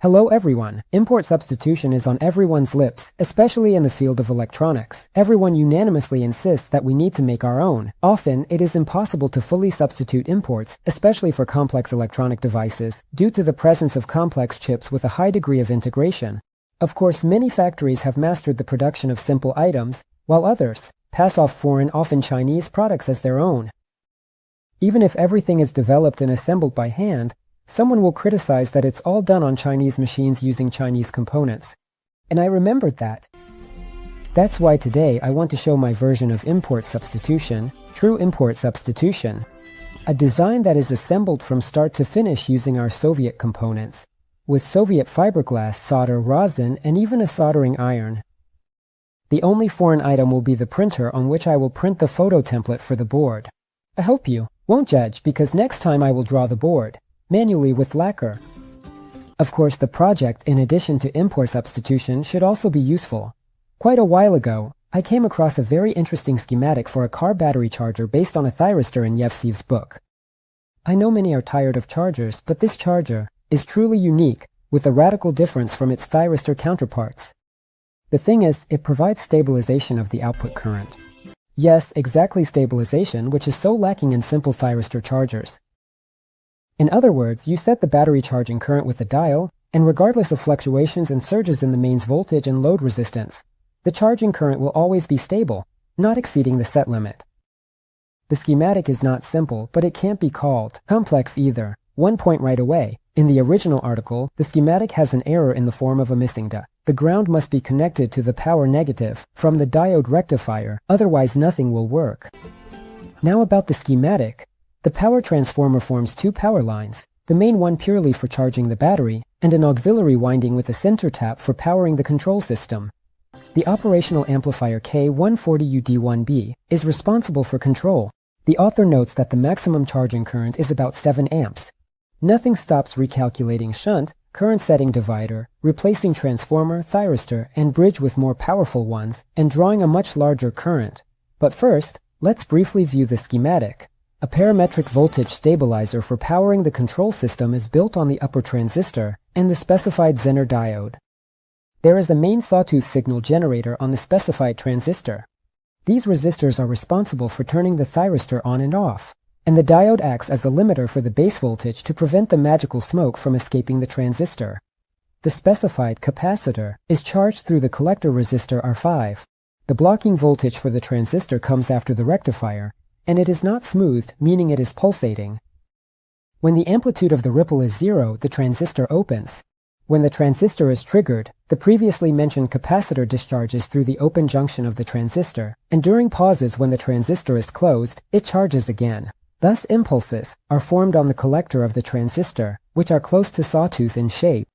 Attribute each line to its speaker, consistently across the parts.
Speaker 1: Hello everyone. Import substitution is on everyone's lips, especially in the field of electronics. Everyone unanimously insists that we need to make our own. Often, it is impossible to fully substitute imports, especially for complex electronic devices, due to the presence of complex chips with a high degree of integration. Of course, many factories have mastered the production of simple items, while others pass off foreign, often Chinese, products as their own. Even if everything is developed and assembled by hand, someone will criticize that it's all done on Chinese machines using Chinese components. And I remembered that. That's why today I want to show my version of import substitution, true import substitution, a design that is assembled from start to finish using our Soviet components, with Soviet fiberglass, solder, rosin, and even a soldering iron. The only foreign item will be the printer on which I will print the photo template for the board. I hope you won't judge, because next time I will draw the board manually with lacquer. Of course, the project, in addition to import substitution, should also be useful. Quite a while ago, I came across a very interesting schematic for a car battery charger based on a thyristor in Yevsev's book. I know many are tired of chargers, but this charger is truly unique, with a radical difference from its thyristor counterparts. The thing is, it provides stabilization of the output current. Yes, exactly, stabilization, which is so lacking in simple thyristor chargers. In other words, you set the battery charging current with the dial, and regardless of fluctuations and surges in the mains voltage and load resistance, the charging current will always be stable, not exceeding the set limit. The schematic is not simple, but it can't be called complex either. One point right away. In the original article, the schematic has an error in the form of a missing DA. The ground must be connected to the power negative from the diode rectifier, otherwise nothing will work. Now about the schematic. The power transformer forms two power lines, the main one purely for charging the battery, and an auxiliary winding with a center tap for powering the control system. The operational amplifier K140UD1B is responsible for control. The author notes that the maximum charging current is about 7 amps. Nothing stops recalculating shunt, current setting divider, replacing transformer, thyristor, and bridge with more powerful ones, and drawing a much larger current. But first, let's briefly view the schematic. A parametric voltage stabilizer for powering the control system is built on the upper transistor and the specified Zener diode. There is a main sawtooth signal generator on the specified transistor. These resistors are responsible for turning the thyristor on and off, and the diode acts as the limiter for the base voltage to prevent the magical smoke from escaping the transistor. The specified capacitor is charged through the collector resistor R5. The blocking voltage for the transistor comes after the rectifier, and it is not smoothed, meaning it is pulsating. When the amplitude of the ripple is 0, the transistor opens. When the transistor is triggered, the previously mentioned capacitor discharges through the open junction of the transistor, and during pauses when the transistor is closed, it charges again. Thus, impulses are formed on the collector of the transistor, which are close to sawtooth in shape.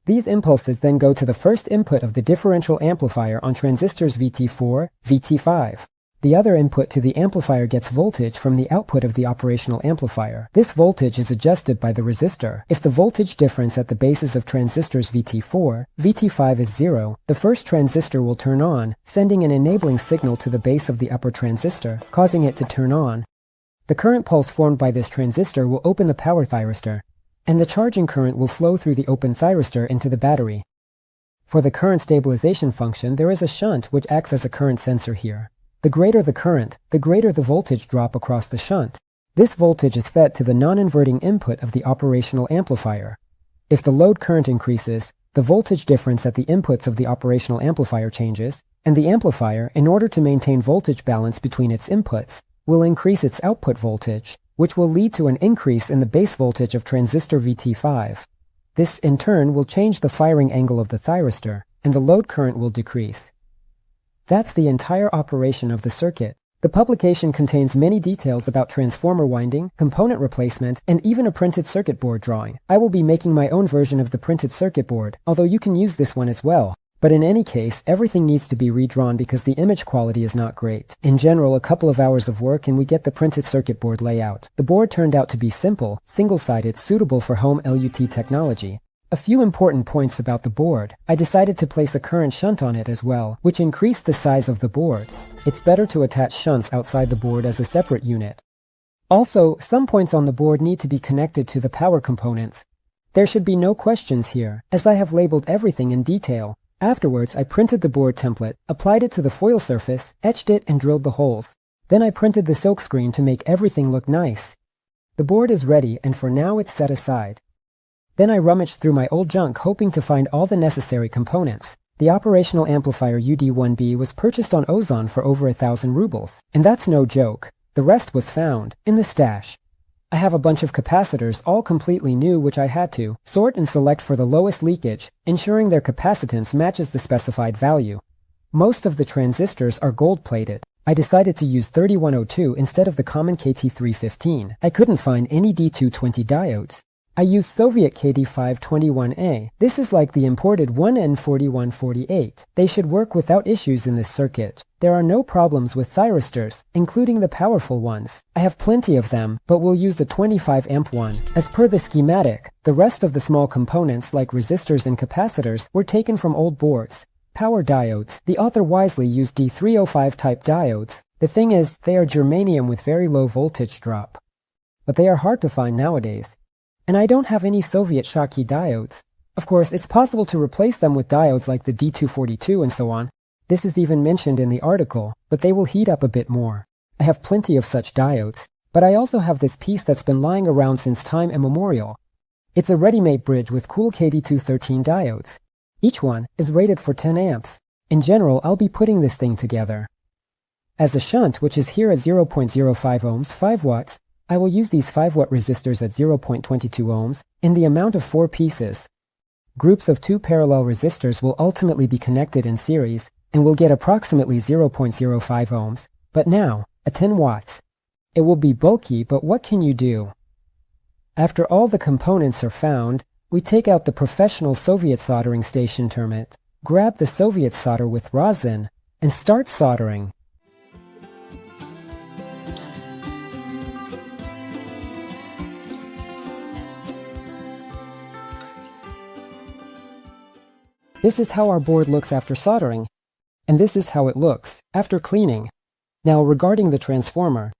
Speaker 1: These impulses then go to the first input of the differential amplifier on transistors VT4, VT5. The other input to the amplifier gets voltage from the output of the operational amplifier. This voltage is adjusted by the resistor. If the voltage difference at the bases of transistors VT4, VT5 is 0, the first transistor will turn on, sending an enabling signal to the base of the upper transistor, causing it to turn on. The current pulse formed by this transistor will open the power thyristor, and the charging current will flow through the open thyristor into the battery. For the current stabilization function, there is a shunt which acts as a current sensor here. The greater the current, the greater the voltage drop across the shunt. This voltage is fed to the non-inverting input of the operational amplifier. If the load current increases, the voltage difference at the inputs of the operational amplifier changes, and the amplifier, in order to maintain voltage balance between its inputs, will increase its output voltage, which will lead to an increase in the base voltage of transistor VT5. This, in turn, will change the firing angle of the thyristor, and the load current will decrease. That's the entire operation of the circuit. The publication contains many details about transformer winding, component replacement, and even a printed circuit board drawing. I will be making my own version of the printed circuit board, although you can use this one as well. But in any case, everything needs to be redrawn because the image quality is not great. In general, a couple of hours of work and we get the printed circuit board layout. The board turned out to be simple, single-sided, suitable for home LUT technology. A few important points about the board. I decided to place a current shunt on it as well, which increased the size of the board. It's better to attach shunts outside the board as a separate unit. Also, some points on the board need to be connected to the power components. There should be no questions here, as I have labeled everything in detail. Afterwards, I printed the board template, applied it to the foil surface, etched it, and drilled the holes. Then I printed the silkscreen to make everything look nice. The board is ready, and for now it's set aside. Then I rummaged through my old junk, hoping to find all the necessary components. The operational amplifier UD1B was purchased on Ozon for over 1,000 rubles. And that's no joke. The rest was found in the stash. I have a bunch of capacitors, all completely new, which I had to sort and select for the lowest leakage, ensuring their capacitance matches the specified value. Most of the transistors are gold-plated. I decided to use 3102 instead of the common KT315. I couldn't find any D220 diodes. I used Soviet KD521A. This is like the imported 1N4148. They should work without issues in this circuit. There are no problems with thyristors, including the powerful ones. I have plenty of them, but we'll use a 25 amp one. As per the schematic, the rest of the small components like resistors and capacitors were taken from old boards. Power diodes. The author wisely used D305 type diodes. The thing is, they are germanium with very low voltage drop. But they are hard to find nowadays. And I don't have any Soviet Schottky diodes. Of course, it's possible to replace them with diodes like the D242 and so on. This is even mentioned in the article, but they will heat up a bit more. I have plenty of such diodes, but I also have this piece that's been lying around since time immemorial. It's a ready-made bridge with cool KD213 diodes. Each one is rated for 10 amps. In general, I'll be putting this thing together. As a shunt, which is here at 0.05 ohms, 5 watts, I will use these 5-watt resistors at 0.22 ohms in the amount of 4 pieces. Groups of 2 parallel resistors will ultimately be connected in series and will get approximately 0.05 ohms, but now, at 10 watts. It will be bulky, but what can you do? After all the components are found, we take out the professional Soviet soldering station termite, grab the Soviet solder with rosin, and start soldering. This is how our board looks after soldering, and this is how it looks after cleaning. Now regarding the transformer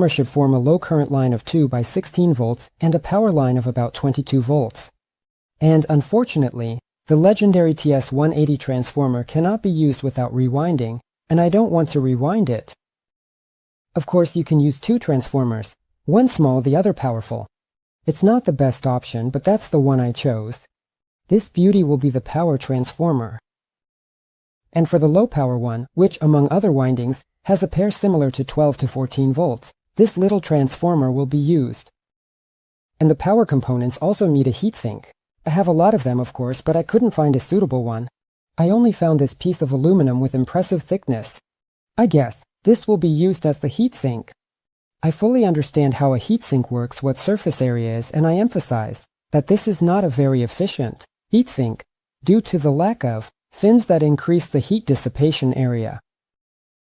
Speaker 1: should form a low current line of 2 by 16 volts and a power line of about 22 volts. And unfortunately, the legendary TS180 transformer cannot be used without rewinding, and I don't want to rewind it. Of course, you can use 2 transformers, one small, the other powerful. It's not the best option, but that's the one I chose. This beauty will be the power transformer. And for the low power one, which, among other windings, has a pair similar to 12 to 14 volts, this little transformer will be used. And the power components also need a heatsink. I have a lot of them, of course, but I couldn't find a suitable one. I only found this piece of aluminum with impressive thickness. I guess this will be used as the heatsink. I fully understand how a heatsink works, what surface area is, and I emphasize that this is not a very efficient heatsink due to the lack of fins that increase the heat dissipation area.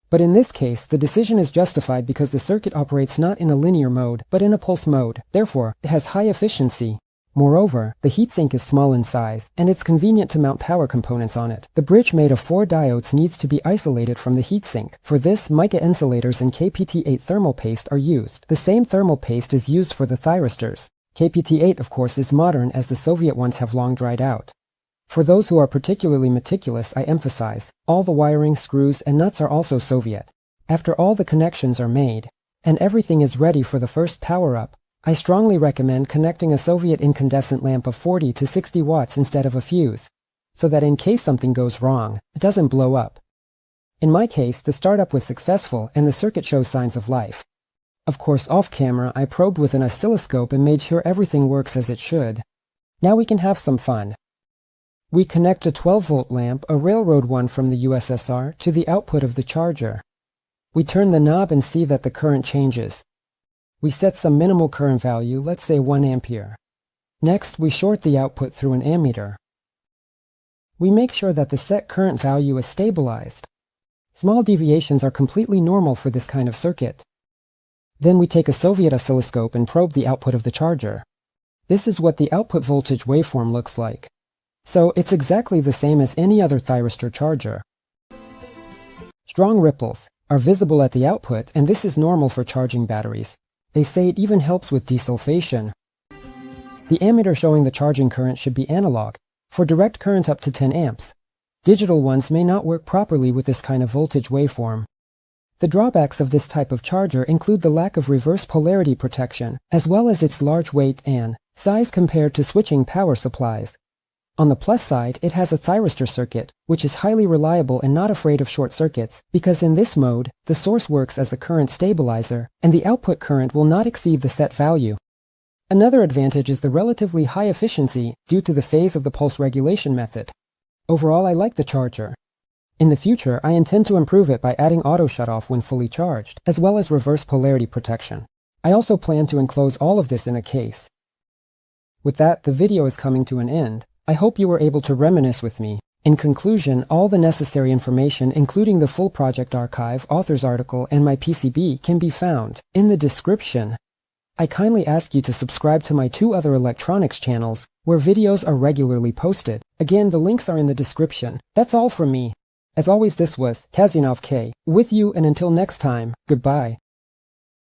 Speaker 1: But in this case, the decision is justified because the circuit operates not in a linear mode, but in a pulse mode. Therefore, it has high efficiency. Moreover, the heatsink is small in size, and it's convenient to mount power components on it. The bridge made of 4 diodes needs to be isolated from the heatsink. For this, mica insulators and KPT8 thermal paste are used. The same thermal paste is used for the thyristors. KPT8, of course, is modern as the Soviet ones have long dried out. For those who are particularly meticulous, I emphasize, all the wiring, screws, and nuts are also Soviet. After all the connections are made, and everything is ready for the first power-up, I strongly recommend connecting a Soviet incandescent lamp of 40 to 60 watts instead of a fuse, so that in case something goes wrong, it doesn't blow up. In my case, the startup was successful and the circuit shows signs of life. Of course, off-camera, I probed with an oscilloscope and made sure everything works as it should. Now we can have some fun. We connect a 12-volt lamp, a railroad one from the USSR, to the output of the charger. We turn the knob and see that the current changes. We set some minimal current value, let's say 1 ampere. Next, we short the output through an ammeter. We make sure that the set current value is stabilized. Small deviations are completely normal for this kind of circuit. Then we take a Soviet oscilloscope and probe the output of the charger. This is what the output voltage waveform looks like. So it's exactly the same as any other thyristor charger. Strong ripples are visible at the output, and this is normal for charging batteries. They say it even helps with desulfation. The ammeter showing the charging current should be analog, for direct current up to 10 amps. Digital ones may not work properly with this kind of voltage waveform. The drawbacks of this type of charger include the lack of reverse polarity protection, as well as its large weight and size compared to switching power supplies. On the plus side, it has a thyristor circuit, which is highly reliable and not afraid of short circuits, because in this mode, the source works as a current stabilizer, and the output current will not exceed the set value. Another advantage is the relatively high efficiency due to the phase of the pulse regulation method. Overall, I like the charger. In the future, I intend to improve it by adding auto shutoff when fully charged, as well as reverse polarity protection. I also plan to enclose all of this in a case. With that, the video is coming to an end. I hope you were able to reminisce with me. In conclusion, all the necessary information, including the full project archive, author's article, and my PCB, can be found in the description. I kindly ask you to subscribe to my 2 other electronics channels, where videos are regularly posted. Again, the links are in the description. That's all from me. As always, this was Kazyanov K, with you, and until next time, goodbye.